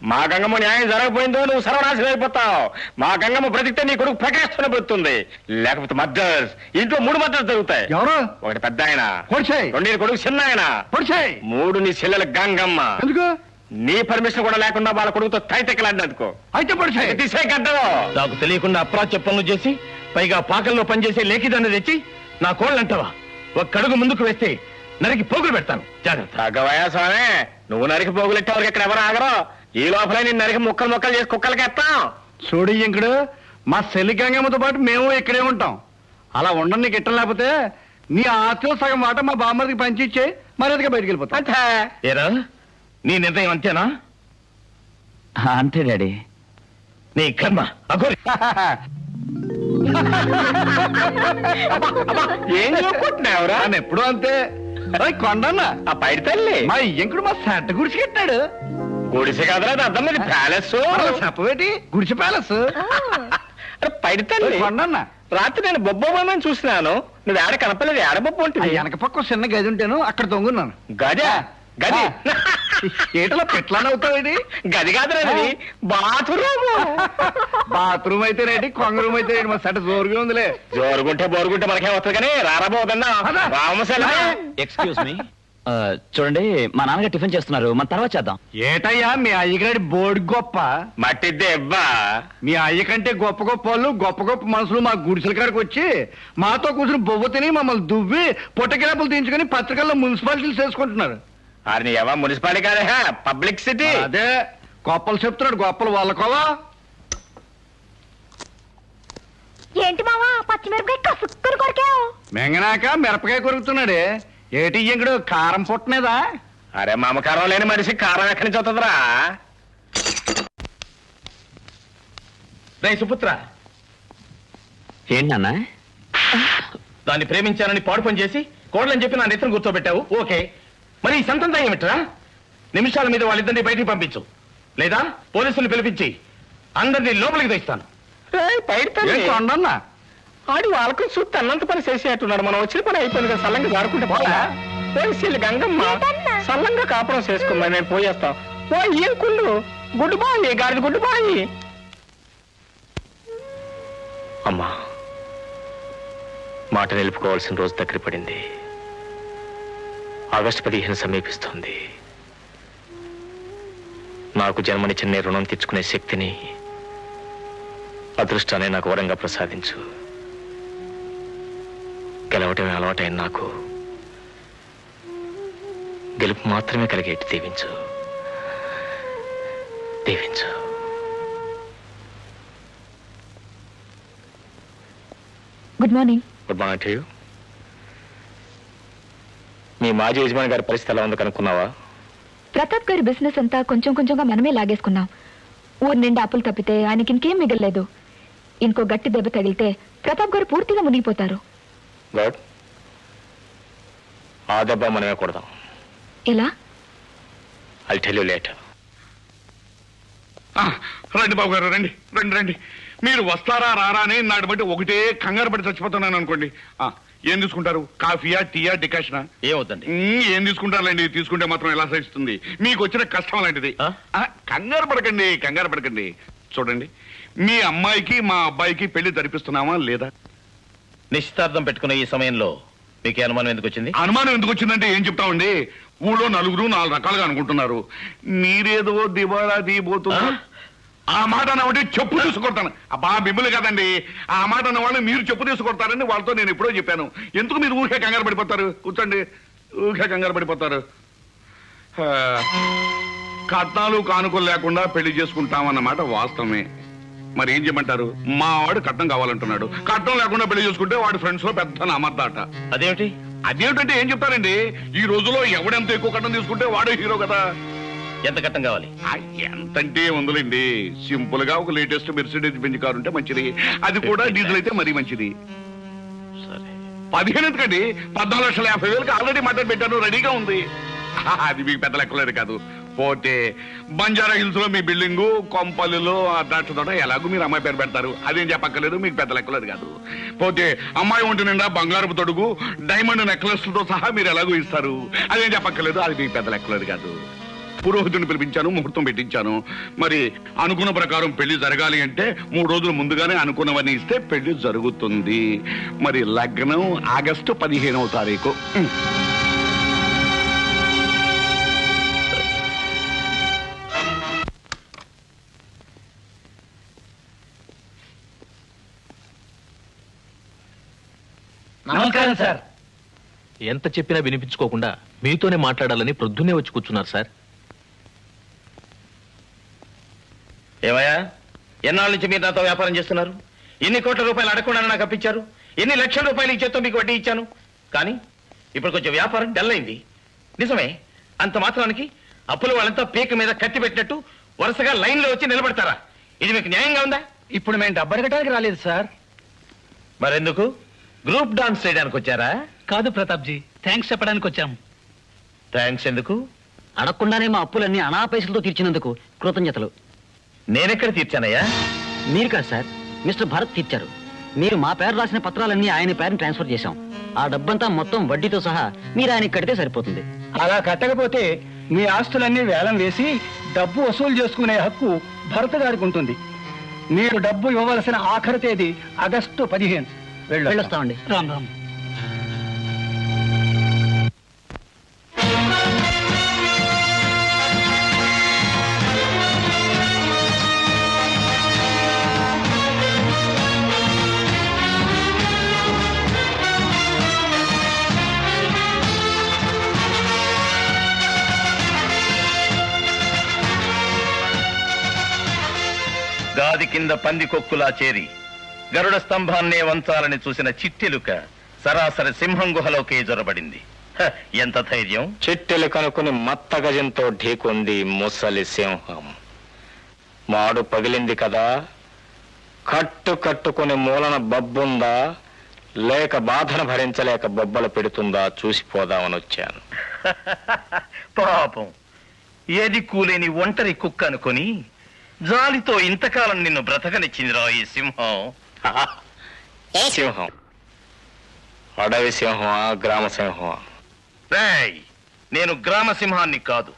మా గంగమ్మ న్యాయం జరగకపోయిందో నువ్వు సర్వనాశనం అయిపోతావు. మా గంగమ్మ బ్రతికితే నీ కొడుకు ప్రకాశం బ్రతుకుతుంది, లేకపోతే మర్డర్స్, ఇంట్లో 3 మర్డర్స్ జరుగుతాయి. ఎవరు? ఒకటి పెద్ద ఆయన, పొడిచేయ్. 2 నీ కొడుకు చిన్న ఆయన, పొడిచేయ్. 3 నీ చెల్లెల గంగమ్మ. ఎందుకు? నీ పర్మిషన్ కూడా లేకుండా వాళ్ళ కొడుకుతో తైతెక్కలాడినందుకో. అయితే పొడిచేయ్. తీసే గడ్డం. నాకు తెలియకుండా అప్రాచ్య పనులు చేసి, పైగా పాకల్లో పనిచేసే లేఖిదాన్ని తెచ్చి నా కోళ్ళంటావా? ఒక్కడుగు ముందుకు వేస్తే నరికి పోగులు పెడతాను. జాగ్రత్త. తగ్గవయా స్వామి, నువ్వు నరికి పోగులెట్టే వరకు ఇక్కడ ఎవరు ఆగరు. ఈ లోపల నేను నరికి ముక్కలు చేసి కుక్కలకి ఎత్తాం. చూడు ఇంకుడు, మా చెల్లి గంగమ్మతో పాటు మేము ఇక్కడే ఉంటాం. అలా ఉండడం నీకు ఇట్టం లేకపోతే నీ ఆస్తిలో సగం వాట మా బామ్మడికి పంచిచ్చే మర్యాదగా బయటికి వెళ్ళిపోతాం. అంతే. ఏరా, నీ నిర్ణయం అంతేనా? అంతే డాడీ. నీ కర్మ అఘోరి. ఏం చూపుకుంటున్నావురా? ఆయన ఎప్పుడు అంతే. కొండన్న ఆ పైడి తల్లి మా ఇంకుడు మా సెట్ గుడిసి కట్టాడు. గుడిసె కదరా, అర్థం మీద ప్యాలెస్. చెప్పవేటి? గుడిసి ప్యాలెస్. పైడి తల్లి కొండన్న రాత్రి నేను బొబ్బోమని చూసినాను, నువ్వు ఏడ కనపలేదు. ఏడ బొబ్బ ఉంటుంది? వెనక పక్క చిన్న గది ఉంటాను, అక్కడ తొంగున్నాను. గది గది ఏటలో పెట్లానవుతావేటి? గది కాదురా, బాత్రూమ్. బాత్రూమ్ అయితే రేటి, కొంగ రూమ్ అయితే మా సెట్ జోరుగా ఉందిలే. జోరుగుంటే బోరుగుంటే మనకేం వస్తుంది కానీ రారాబోదన్నా రామశైల. ఎక్స్క్యూజ్ మీ, చూడండి మా నాన్నగారు టిఫిన్ చేస్తున్నారు, మన తర్వాత చేద్దాం. ఏటయ్యా మీ అయ్యగారి బోర్డు గొప్ప. మట్టి దెబ్బ. మీ అయ్య కంటే గొప్ప గొప్ప వాళ్ళు, గొప్ప గొప్ప మనుషులు మా గుడిసెల కాడికి వచ్చి మాతో కూర్చుని బొవ్వ తిని మమ్మల్ని దువ్వి పొట్టకిరాపులు తీయించుకుని పత్రికల్లో మున్సిపాలిటీలు చేసుకుంటున్నారు. అది ఎవ మున్సిపాలిటీ కాదే, పబ్లిక్ సిటీ. అదే గొప్పలు చెప్తున్నాడు, గొప్పలు వాళ్ళకోవా. ఏంటి మావా పచ్చిమిరపకాయ కసుక్కుని కొరికావు? మెంగనాక మిరపకాయ కొరుకుతున్నాడే. ఏటి ఇంకడు కారం పుట్టనేదా? అరే మమకారం లేని మనిషి కారం ఎక్కడి నుంచి వస్తుందిరా? రే సుపుత్ర, ఏంటి నాన్న? దాన్ని ప్రేమించానని పాడు పని చేసి కోడలని చెప్పి నా నెత్తిని కూర్చోబెట్టావు. ఓకే, మరి ఈ సంతంతా ఏమిట్రా? నిమిషాల మీద వాళ్ళిద్దరిని బయటికి పంపించు, లేదా పోలీసులు పిలిపించి అందరినీ లోపలికి తెస్తాను. కొండన్నా ఆడి వాళ్ళకు చూస్తే అన్నంత పని చేసేట్టున్నాడు. మనం వచ్చిన పని అయిపోయింది కదా, సల్లంగా జారుకుంటే పోలా. పోయి గంగమ్మ సల్లంగా కాపురం చేసుకోమని మేము పోయేస్తాం. ఏం కుళ్ళు గుడ్డు బాయి గాడిద గుడ్డు బాయి. అమ్మా, మాట నిలుపుకోవాల్సిన రోజు దగ్గర పడింది. ఆగస్టు 15 సమీపిస్తోంది. నాకు జన్మనిచ్చిన నీ రుణం తీర్చుకునే శక్తిని, అదృష్టాన్ని నాకు వరంగా ప్రసాదించు. గెలవటమే అలవాటైన నాకు గెలుపు మాత్రమే కలిగేట్టు దీవించు, దీవించు. Good morning. Good morning to you. మీ మాజీ యజమాని గారి పరిస్థితి ఎలా ఉందో కనుక్కున్నావా? ప్రతాప్ గారి బిజినెస్ అంతా కొంచెం కొంచెంగా మనమే లాగేసుకున్నాం. ఊరు నిండా అప్పులు తప్పితే ఆయనకి ఇంకేం మిగలలేదు. ఇంకో గట్టి దెబ్బ తగిలితే ప్రతాప్ గారు పూర్తిగా మునిగిపోతారు. గుడ్. ఆ దెబ్బ మనమే కొడదాం. ఎలా? I'll tell you later. రండి బాబు గారు, రండి రండి రండి. మీరు వస్తారా రారా అని నాటి బట్టి ఒకటే కంగారు పడి చచ్చిపోతున్నాను అనుకోండి. ఏం తీసుకుంటారు? కాఫీయా, టీయా, డికాషనా? ఏమవుతుంది? ఏం తీసుకుంటారులేండి, తీసుకుంటే మాత్రం ఎలా సహిస్తుంది? మీకు వచ్చిన కష్టం లాంటిది. కంగారు పడకండి, కంగారు పడకండి. చూడండి, మీ అమ్మాయికి మా అబ్బాయికి పెళ్లి జరిపిస్తున్నామా లేదా? నిశ్చితార్థం పెట్టుకున్న ఈ సమయంలో మీకు అనుమానం ఎందుకు వచ్చింది? అనుమానం ఎందుకు వచ్చిందంటే ఏం చెప్తామండి, ఊళ్ళో నలుగురు 4 రకాలుగా అనుకుంటున్నారు. మీరేదో దివాళా తీయబోతున్నా ఆ మాట అన్నవాడి చెప్పు తీసుకొడతాను. అబ్బా మిమ్మల్ని కదండి, ఆ మాట అన్న వాళ్ళు మీరు చెప్పు తీసుకొడతారని వాళ్ళతో నేను ఎప్పుడో చెప్పాను. ఎందుకు మీరు ఊరికే కంగారు పడిపోతారు? కూర్చోండి, ఊరికే కంగారు పడిపోతారు. కట్నాలు కానుకలు లేకుండా పెళ్లి చేసుకుంటామన్నమాట వాస్తవమే. మరి ఏం చేయమంటారు? మా వాడు కట్నం కావాలంటున్నాడు. కట్నం లేకుండా పెళ్లి చేసుకుంటే వాడి ఫ్రెండ్స్ లో పెద్ద నమ్మద్దాట. అదేమిటి? అదేమిటంటే ఏం చెప్తారండి, ఈ రోజులో ఎవడెంత ఎక్కువ కట్నం తీసుకుంటే వాడే హీరో కదా. ఎంత కట్నం కావాలి? ఎంతంటే ఉందిలేండి, సింపుల్ గా ఒక లేటెస్ట్ మెర్సిడీస్ బెంజ్ కారు ఉంటే మంచిది. అది కూడా డీజిల్ అయితే మరీ మంచిది. 15 ఎందుకండి, 14,50,000 ఆల్రెడీ మాట్లాడి పెట్టాను, రెడీగా ఉంది. అది మీకు పెద్ద లెక్కలేదు కాదు. పోతే బంజారా హిల్స్ లో మీ బిల్డింగు, కొంపల్లిలో ద్రాక్ష తోట, ఎలాగో మీరు అమ్మాయి పేరు పెడతారు, అదేం చెప్పక్కర్లేదు, మీకు పెద్ద లెక్కలేదు కాదు. పోతే అమ్మాయి ఒంటి నిండా బంగారపు తొడుగు, డైమండ్ నెక్లెస్ తో సహా మీరు ఎలాగో ఇస్తారు, అదేం చెప్పక్కర్లేదు, అది మీకు పెద్ద లెక్కలేదు కాదు. పురోహితుడిని పిలిపించాను, ముహూర్తం పెట్టించాను. మరి అనుకున్న ప్రకారం పెళ్లి జరగాలి అంటే 3 రోజులు ముందుగానే అనుకున్నవన్నీ ఇస్తే పెళ్లి జరుగుతుంది. మరి లగ్నం ఆగస్టు 15వ తారీఖు. నమస్కారం సార్. ఎంత చెప్పినా వినిపించుకోకుండా మీతోనే మాట్లాడాలని ప్రొద్దునే వచ్చి కూర్చున్నారు సార్. ఏమయ్యా, ఎన్నాళ్ళ నుంచి మీరు నాతో వ్యాపారం చేస్తున్నారు? ఎన్ని కోట్ల రూపాయలు అడగకుండా నాకు అప్పించారు, ఎన్ని లక్షల రూపాయలు ఈ చేత్తో మీకు వడ్డీ ఇచ్చాను. కానీ ఇప్పుడు కొంచెం వ్యాపారం డల్ అయింది. నిజమే, అంత మాత్రానికి అప్పుల వాళ్ళంతా పీక మీద కత్తి పెట్టినట్టు వరుసగా లైన్ లో వచ్చి నిలబడతారా? ఇది మీకు న్యాయంగా ఉందా? ఇప్పుడు మేము డబ్బు అడగటానికి రాలేదు సార్. మరెందుకు గ్రూప్ డాన్స్ చేయడానికి వచ్చారా? కాదు ప్రతాప్ జీ, థ్యాంక్స్ చెప్పడానికి వచ్చాం. థ్యాంక్స్ ఎందుకు? అడగకుండానే మా అప్పులన్నీ అనా పైసలతో తీర్చినందుకు కృతజ్ఞతలు. నేనెక్కడ తీర్చానయ్యా? మీరు కాదు సార్, మిస్టర్ భరత్ తీర్చారు. మీరు మా పేరు రాసిన పత్రాలన్నీ ఆయన పేరుని ట్రాన్స్ఫర్ చేశాం. ఆ డబ్బంతా మొత్తం వడ్డీతో సహా మీరు ఆయనకి కడితే సరిపోతుంది. అలా కట్టకపోతే మీ ఆస్తులన్నీ వేలం వేసి డబ్బు వసూలు చేసుకునే హక్కు భరత్ గారికి ఉంటుంది. మీరు డబ్బు ఇవ్వవలసిన ఆఖరి తేదీ ఆగస్టు 15. వెళ్ళొస్తామండి. రామ్ రామ్. గాది కింద పంది కొక్కులా చేరి గరుడ స్తంభాన్నే వంచాలని చూసిన చిట్టెలుక సరాసరి సింహం గుహలోకే జొరబడింది. ఎంత ధైర్యం! చిట్టెలు కనుకుని మత్త గజంతో ఢీకొంది ముసలి సింహం. మాడు పగిలింది కదా, కట్టుకుని మూలన బబ్బుందా లేక బాధను భరించలేక బొబ్బలు పెడుతుందా చూసిపోదామని వచ్చాను. పాపం, ఏది కూలేని ఒంటరి కుక్క అనుకొని జాలితో ఇంతకాలం నిన్ను బ్రతకనిచ్చిందిరా ఈ సింహం. సింహం అడవి సింహమా గ్రామ సింహమా? రేయ్, నేను గ్రామ సింహాన్ని కాదు,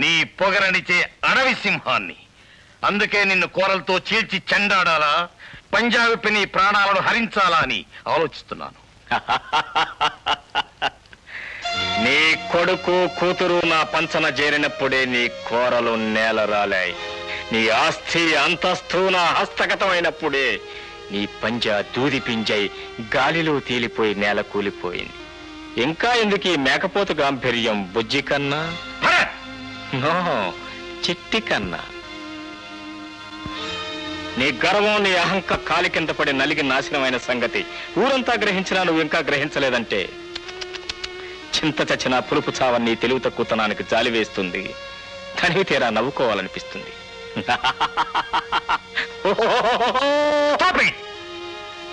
నీ పొగరనిచే అడవి సింహాన్ని. అందుకే నిన్ను కోరలతో చీల్చి చెండాడాలా, పంజాబీ నీ ప్రాణాలను హరించాలా అని ఆలోచిస్తున్నాను. నీ కొడుకు కూతురు నా పంచన చేరినప్పుడే నీ కోరలు నేల రాలాయి. నీ ఆస్తి అంతస్తు నా హస్తగతమైనప్పుడే నీ పంజా దూది పింజై గాలిలో తేలిపోయి నేల కూలిపోయింది. ఇంకా ఎందుకు ఈ మేకపోతు గాంభీర్యం? బుజ్జి కన్నా నో, చిట్టి కన్నా. నీ గర్వం, నీ అహంక కాలి కింద పడి నలిగి నాశనమైన సంగతి ఊరంతా గ్రహించినా నువ్వు ఇంకా గ్రహించలేదంటే చింత చచ్చిన పులుపు చావని నీ తెలివి తక్కువతనానికి జాలి వేస్తుంది. తనివి తీరా నవ్వుకోవాలనిపిస్తుంది.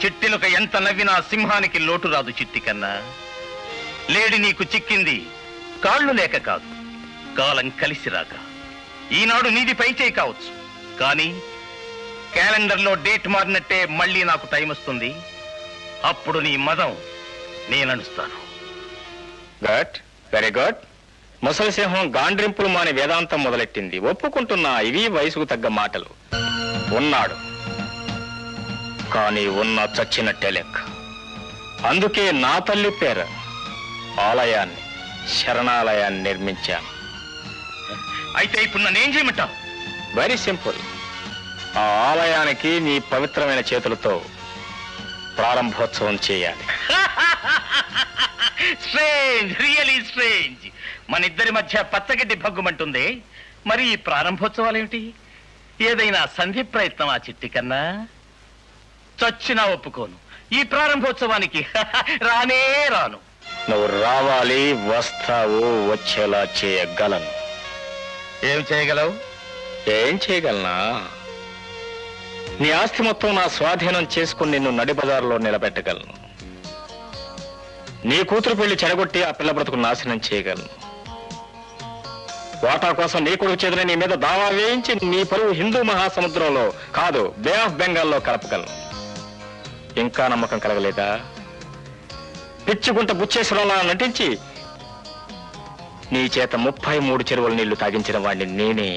చిట్టిలుక ఎంత నవ్వినా సింహానికి లోటు రాదు చిట్టి కన్నా. లేడి నీకు చిక్కింది కాళ్ళు లేక కాదు, కాలం కలిసి రాక. ఈనాడు నీది పైచేయి కావచ్చు, కానీ క్యాలెండర్లో డేట్ మారినట్టే మళ్ళీ నాకు టైం వస్తుంది. అప్పుడు నీ మదం నేననుస్తాను. Good, very good. ముసలి సింహం గాండ్రింపులు మాని వేదాంతం మొదలెట్టింది. ఒప్పుకుంటున్నా, ఇవి వయసుకు తగ్గ మాటలు. ఉన్నాడు, కానీ ఉన్న చచ్చినట్టే లెక్క. అందుకే నా తల్లి పేర ఆలయాన్ని, శరణాలయాన్ని నిర్మించాను. అయితే ఇప్పుడు నన్నేం చేయమంటావు? Very simple. ఆ ఆలయానికి నీ పవిత్రమైన చేతులతో ప్రారంభోత్సవం చేయాలి. Strange, really strange. మన ఇద్దరి మధ్య పచ్చగడ్డి భగ్గుమంటుంది. మరి ఈ ప్రారంభోత్సవాలేమిటి? ఏదైనా సంధి ప్రయత్నం ఆ చిట్టి కన్నా? చచ్చినా ఒప్పుకోను. ఈ ప్రారంభోత్సవానికి రానే రాను. నువ్వు రావాలి, వస్తావు, వచ్చేలా చేయగలను. ఏం చేయగలవు? ఏం చేయగలనా? నీ ఆస్తి మొత్తం నా స్వాధీనం చేసుకుని నిన్ను నడిబజారులో నిలబెట్టగలను. నీ కూతురు పెళ్లి చెడగొట్టి ఆ పిల్ల బ్రతుకు నాశనం చేయగలను. వాటా కోసం నీ కొడుకు చేతులు నీ మీద దావా వేయించి నీ పరువు హిందూ మహాసముద్రంలో కాదు, బే ఆఫ్ బెంగాల్లో కలపగలను. ఇంకా నమ్మకం కలగలేదా? పిచ్చుకుంట బుచ్చేశ్వరంలా నటించి నీ చేత 33 చెరువుల నీళ్లు తాగించిన వాడిని నేనే.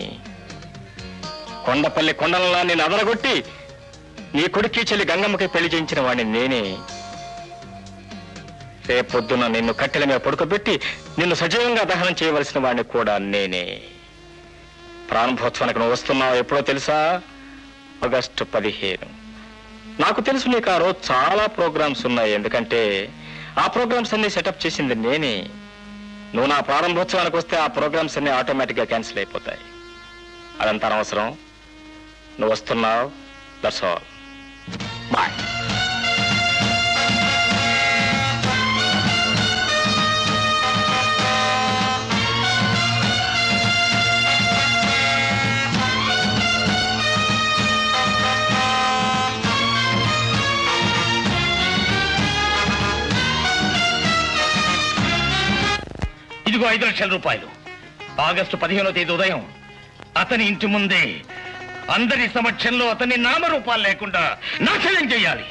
కొండపల్లి కొండలలా నేను అదరగొట్టి నీ కొడుక్కి చెల్లి గంగమ్మకి పెళ్లి చేయించిన వాడిని నేనే. రేపొద్దున నిన్ను కట్టెల మీద పడుకోబెట్టి నిన్ను సజీవంగా దహనం చేయవలసిన వాడిని కూడా నేనే. ప్రారంభోత్సవానికి నువ్వు వస్తున్నావు ఎప్పుడో తెలుసా? ఆగస్టు 15. నాకు తెలుసు నీకు ఆ రోజు చాలా ప్రోగ్రామ్స్ ఉన్నాయి, ఎందుకంటే ఆ ప్రోగ్రామ్స్ అన్ని సెటప్ చేసింది నేనే. నువ్వు నా ప్రారంభోత్సవానికి వస్తే ఆ ప్రోగ్రామ్స్ అన్ని ఆటోమేటిక్ గా క్యాన్సిల్ అయిపోతాయి. అదంతా అనవసరం. నువ్వు వస్తున్నావు, దట్స్ ఆల్. బాయ్. ఇదిగో 5 లక్షల రూపాయలు. ఆగస్టు 15వ తేదీ ఉదయం అతని ఇంటి ముందే అందరి సమక్షంలో అతని నామరూపాలు లేకుండా నాశనం చేయాలి.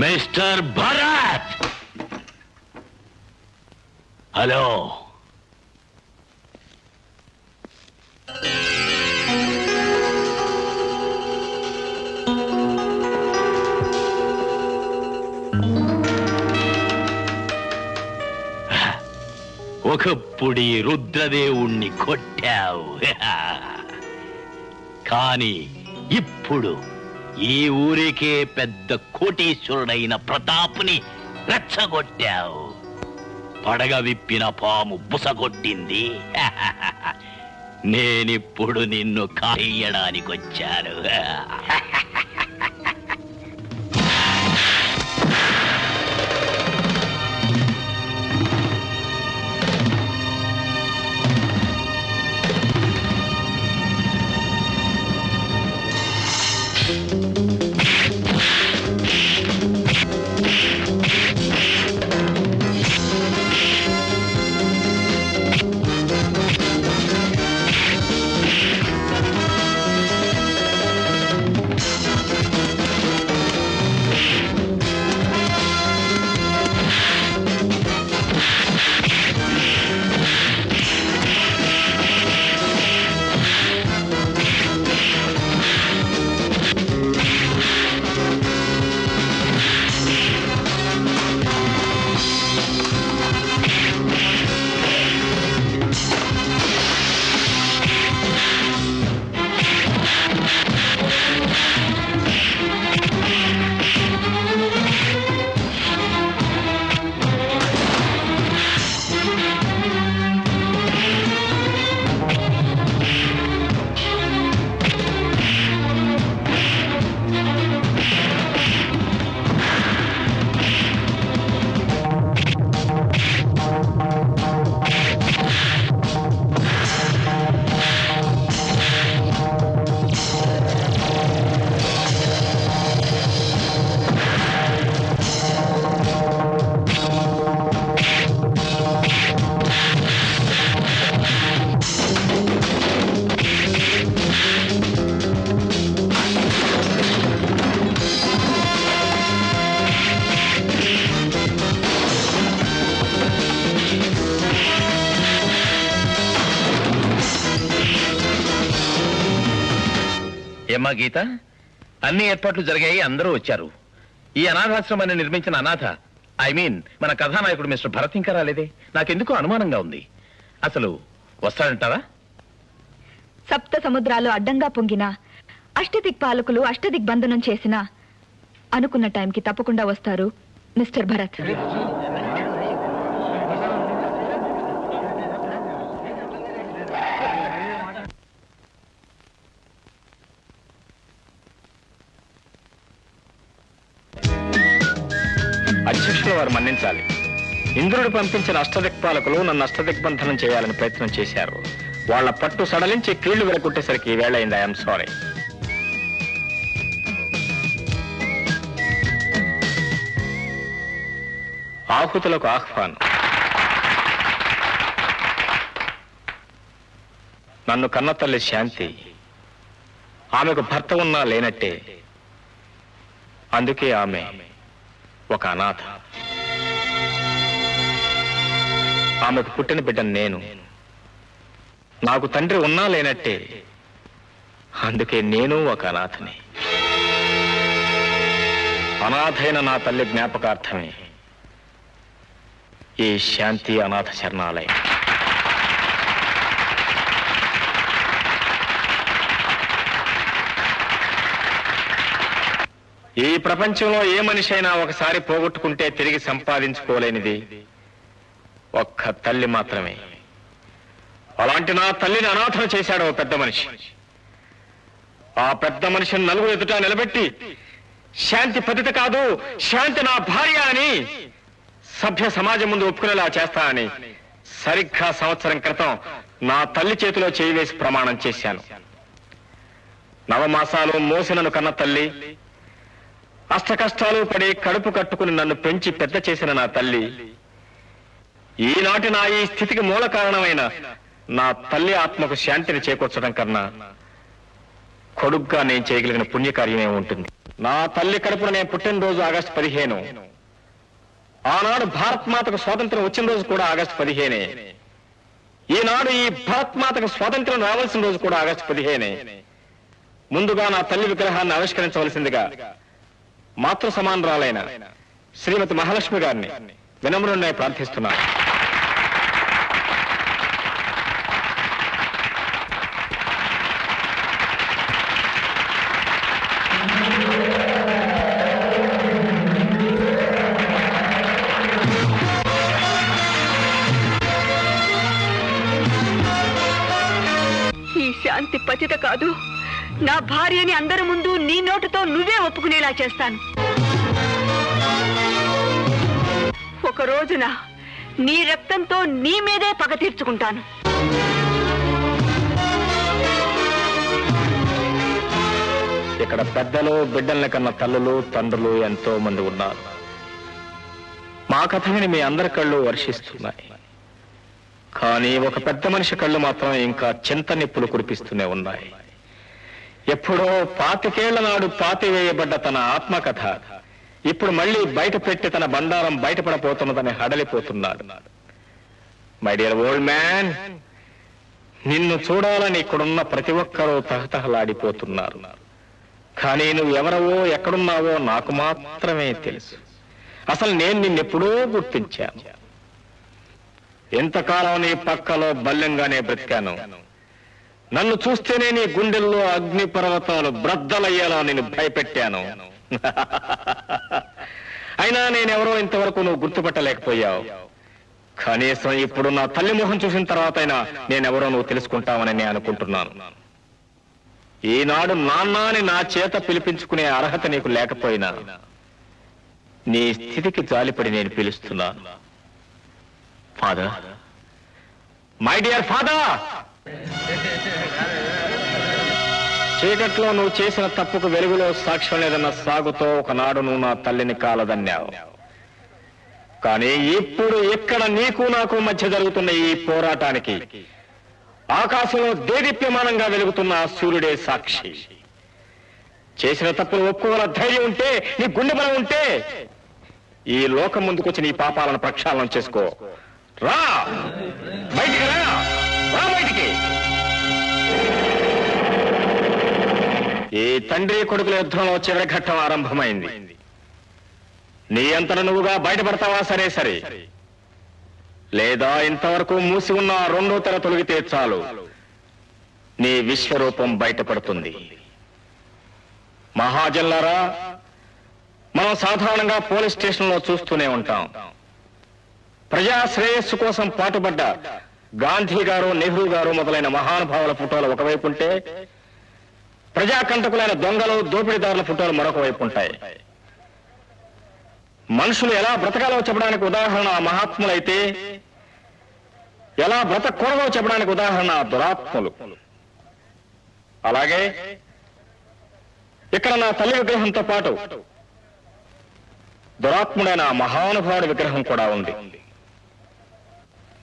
Mister Bharat, hello. ఒకప్పుడు ఈ రుద్రదేవుణ్ణి కొట్టావు, కానీ ఇప్పుడు ఈ ఊరికే పెద్ద కోటీశ్వరుడైన ప్రతాపుని రెచ్చగొట్టావు. పడగ విప్పిన పాము బుసగొట్టింది. నేనిప్పుడు నిన్ను కాయడానికొచ్చాను. ఏమ్మా గీత, అన్ని ఏర్పాట్లు జరిగాయి, అందరూ వచ్చారు. ఈ అనాథాశ్రమాన్ని నిర్మించిన అనాథ మన కథానాయకుడు మిస్టర్ భరత్ ఇంకా రాలేదే. నాకెందుకో అనుమానంగా ఉంది. అసలు వస్తాడంటావా? సప్త సముద్రాలు అడ్డంగా పొంగిన అష్టదిక్పాలకులు అష్టదిగ్బంధనం చేసిన అనుకున్న టైంకి తప్పకుండా వస్తారు మిస్టర్ భరత్. అధ్యక్షుల వారు మన్నించాలి. ఇంద్రుడు పంపించిన అష్టదిక్పాలకులు నన్ను అష్టదిగ్బంధనం చేయాలని ప్రయత్నం చేశారు. వాళ్ళ పట్టు సడలించి కీళ్లు వెలగొట్టేసరికి వేళయింది. I'm sorry. ఆహుతులకు ఆహ్వానం. నన్ను కన్నతల్లి శాంతి. ఆమెకు భర్త ఉన్నా లేనట్టే. అందుకే ఆమె ఒక అనాథ. ఆమెకు పుట్టిన బిడ్డను నేను. నాకు తండ్రి ఉన్నా లేనట్టే. అందుకే నేను ఒక అనాథని. అనాథైన నా తల్లి జ్ఞాపకార్థమే ఈ శాంతి అనాథ శరణాలయం. ఈ ప్రపంచంలో ఏ మనిషి అయినా ఒకసారి పోగొట్టుకుంటే తిరిగి సంపాదించుకోలేనిది ఒక్క తల్లి మాత్రమే. అలాంటి నా తల్లిని అనాథన చేశాడు ఓ పెద్ద మనిషి. ఆ పెద్ద మనిషిని నలుగురు ఎదుట నిలబెట్టి శాంతి పతిత కాదు, శాంతి నా భార్య అని సభ్య సమాజం ముందు ఒప్పుకునేలా చేస్తానని సరిగ్గా సంవత్సరం క్రితం నా తల్లి చేతిలో చేయి వేసి ప్రమాణం చేశాను. నవమాసాలు మోసినను కన్న తల్లి, అష్ట కష్టాలు పడి కడుపు కట్టుకుని నన్ను పెంచి పెద్ద చేసిన నా తల్లి, ఈనాటి నా ఈ స్థితికి మూల కారణమైన నా తల్లి ఆత్మకు శాంతిని చేకూర్చడం కన్నా కొడుగ్గా నేను చేయగలిగిన పుణ్యకార్యమే ఉంటుంది. నా తల్లి కడుపున నేను పుట్టినరోజు ఆగస్టు 15. ఆనాడు భారత్ మాతకు స్వాతంత్రం వచ్చిన రోజు కూడా ఆగస్టు 15. ఈనాడు ఈ భారత్ మాతకు స్వాతంత్రం రావాల్సిన రోజు కూడా ఆగస్టు 15. ముందుగా నా తల్లి విగ్రహాన్ని ఆవిష్కరించవలసిందిగా మాతృ సమానరాలైన శ్రీమతి మహాలక్ష్మి గారిని వినమ్రుణ్ణి ప్రార్థిస్తున్నాను. ఈ శాంతి పతిత కాదు, నా భార్యని అందరి ముందు నీ నోటితో నువ్వే ఒప్పుకునేలా చేస్తాను. ఒక రోజున నీ రక్తంతో నీ మీదే పగ తీర్చుకుంటాను. ఇక్కడ పెద్దలు, బిడ్డల్ని కన్న తల్లులు, తండ్రులు ఎంతో మంది ఉన్నారు. మా కథ విని మీ అందరి కళ్ళు వర్షిస్తున్నాయి. కానీ ఒక పెద్ద మనిషి కళ్ళు మాత్రం ఇంకా చింత నిప్పులు కురిపిస్తూనే ఉన్నాయి. ఎప్పుడో 25 నాడు పాతివేయబడ్డ తన ఆత్మకథ ఇప్పుడు మళ్ళీ బయట పెట్టి తన బండారం బయటపడపోతున్నదని హడలిపోతున్నాడు. మై డియర్ ఓల్డ్ మ్యాన్, నిన్ను చూడాలని ఇక్కడున్న ప్రతి ఒక్కరూ తహతహలాడిపోతున్నారు. కానీ నువ్వెవరవో, ఎక్కడున్నావో నాకు మాత్రమే తెలుసు. అసలు నేను నిన్నెప్పుడో గుర్తించాను. ఎంతకాలం నీ పక్కలో బల్లెంగానే బ్రతికాను. నన్ను చూస్తేనే నీ గుండెల్లో అగ్ని పర్వతాలు బ్రద్దలయ్యేలా నేను భయపెట్టాను. అయినా నేనెవరో ఇంతవరకు నువ్వు గుర్తుపట్టలేకపోయావు. కనీసం ఇప్పుడు నా తల్లి మొహం చూసిన తర్వాత అయినా నేనెవరో నువ్వు తెలుసుకుంటావని నేను అనుకుంటున్నాను. ఈనాడు నాన్నాని నా చేత పిలిపించుకునే అర్హత నీకు లేకపోయినా నీ స్థితికి జాలిపడి నేను పిలుస్తున్నాను. ఫాదర్, మై డియర్ ఫాదర్, చీకట్లో నువ్వు చేసిన తప్పుకు వెలుగులో సాక్ష్యం లేదన్న సాగుతో ఒకనాడు నువ్వు నా తల్లిని కాలదన్నావు. కానీ ఇప్పుడు ఇక్కడ నీకు నాకు మధ్య జరుగుతున్న ఈ పోరాటానికి ఆకాశంలో దేదీప్యమానంగా వెలుగుతున్న సూర్యుడే సాక్షి. చేసిన తప్పులు ఒప్పుకోగల ధైర్యం ఉంటే, నీ గుండె బలం ఉంటే ఈ లోకం ముందుకొచ్చి నీ పాపాలను ప్రక్షాళన చేసుకో. రా బయటికి, రా బయటికి. ఈ తండ్రి కొడుకుల యుద్ధంలో చివరి ఘట్టం ఆరంభమైంది. నీ అంతట నువ్వుగా బయటపడతావా సరే సరే, లేదా ఇంతవరకు మూసి ఉన్న రెండో తెర తొలగితే చాలు నీ విశ్వరూపం బయటపడుతుంది. మహాజన్లారా, మనం సాధారణంగా పోలీస్ స్టేషన్లో చూస్తూనే ఉంటాం. ప్రజా శ్రేయస్సు కోసం పాటుపడ్డ గాంధీ గారు, నెహ్రూ గారు మొదలైన మహానుభావుల ఫోటోలు ఒకవైపు ఉంటే, ప్రజాకంటకులైన దొంగలు, దోపిడీదారుల ఫోటోలు మరొక వైపు ఉంటాయి. మనుషులు ఎలా బ్రతకాలో చెప్పడానికి ఉదాహరణ మహాత్ములైతే, ఎలా బ్రతకూడదో చెప్పడానికి ఉదాహరణ దురాత్ములు. అలాగే ఇక్కడ నా తల్లి విగ్రహంతో పాటు దురాత్ముడైన మహానుభావుడి విగ్రహం కూడా ఉంది.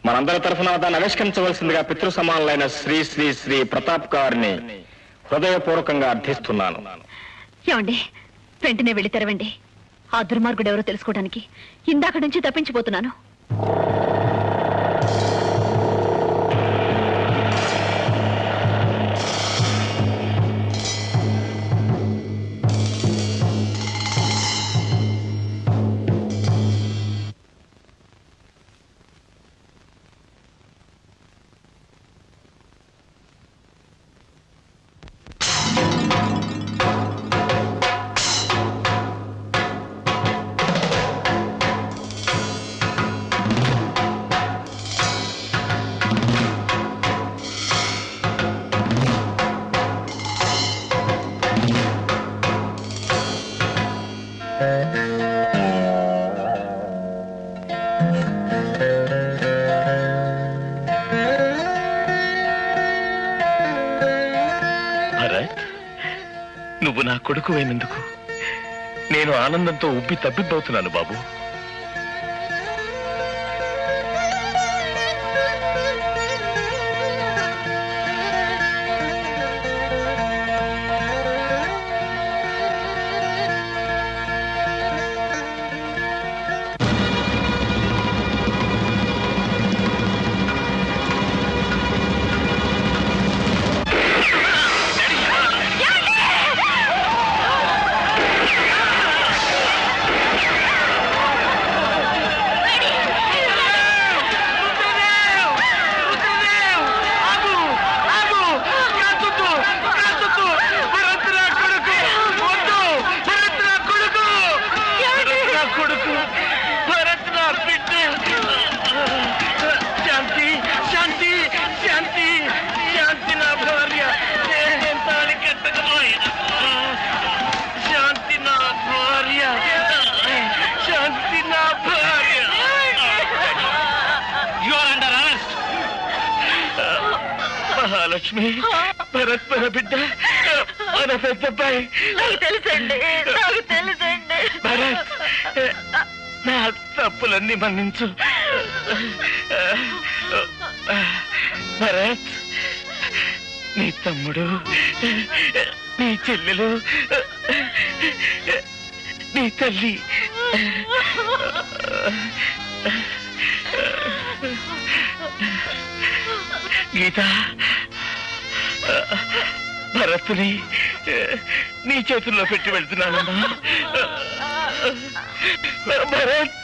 మనందరి తరఫున దాన్ని ఆవిష్కరించవలసిందిగా పితృ సమానులైన శ్రీ శ్రీ శ్రీ ప్రతాప్ గారిని హృదయపూర్వకంగా అర్థిస్తున్నాను. ఏమండి, వెంటనే వెళ్ళి తెరవండి. ఆ దుర్మార్గుడు ఎవరో తెలుసుకోవడానికి ఇందాక నుంచి తప్పించిపోతున్నాను. నువ్వు నా కొడుకు అయినందుకు నేను ఆనందంతో ఉబ్బి తబ్బిబ్బవుతున్నాను బాబు. మహాలక్ష్మి, భరత్ మన బిడ్డ, మన పెద్దబ్బాయి. నాకు తెలుసండి, నాకు తెలుసండి. భరత్, నా తప్పులన్నీ మన్నించు. భరత్, నీ తమ్ముడు, నీ చెల్లెలు, నీ తల్లి గీత, భరత్ని నీ చేతుల్లో పెట్టి వెళ్తున్నానమ్మా. Bharat.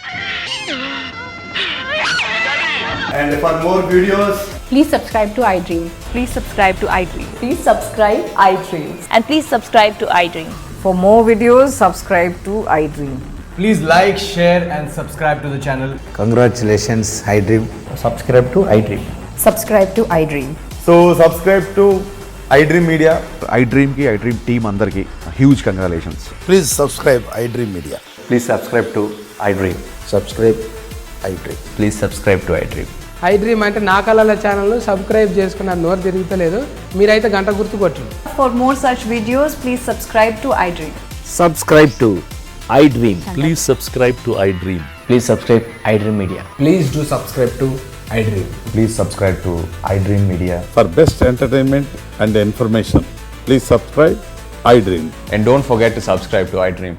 And for more videos, please subscribe to iDream. Please subscribe to iDream. Please subscribe iDream. And please subscribe to iDream. For more videos, subscribe to iDream. please like, share and subscribe to the channel. Congratulations, iDream. Subscribe to iDream. Subscribe to iDream. So subscribe to iDream Media. iDream ki iDream team andarki huge congratulations. Please subscribe iDream Media. Please subscribe to iDream. Subscribe iDream. Please subscribe to iDream. iDream అంటే నా కళల channel subscribe చేసుకున్న నోరు తిరుగుతలేదు. మీరైతే గంట గుర్తు కొట్టండి. For more such videos, please subscribe to iDream. Subscribe to iDream. Please subscribe to iDream. Please subscribe iDream Media. Please do subscribe to iDream. Please subscribe to iDream Media. For best entertainment and information, please subscribe iDream. And don't forget to subscribe to iDream.